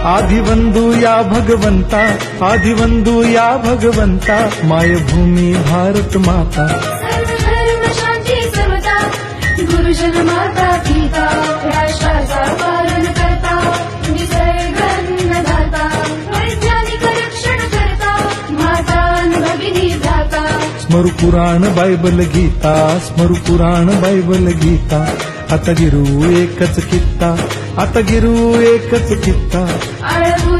आदिवंदू या भगवंता, आदिवंदू या भगवंता, मायभूमी भारत माता. धर्म शांती समता, गुरुजन माता पिता, राष्ट्राचा पालन करता, निसर्गन्नदाता, वैज्ञानिक रक्षण करता, माता भगिनी भ्राता. स्मरू पुराण बायबल गीता, स्मरू पुराण बायबल गीता. आता गिरू एकच कित्ता, आता गिरू एकच कित्ता. आळवू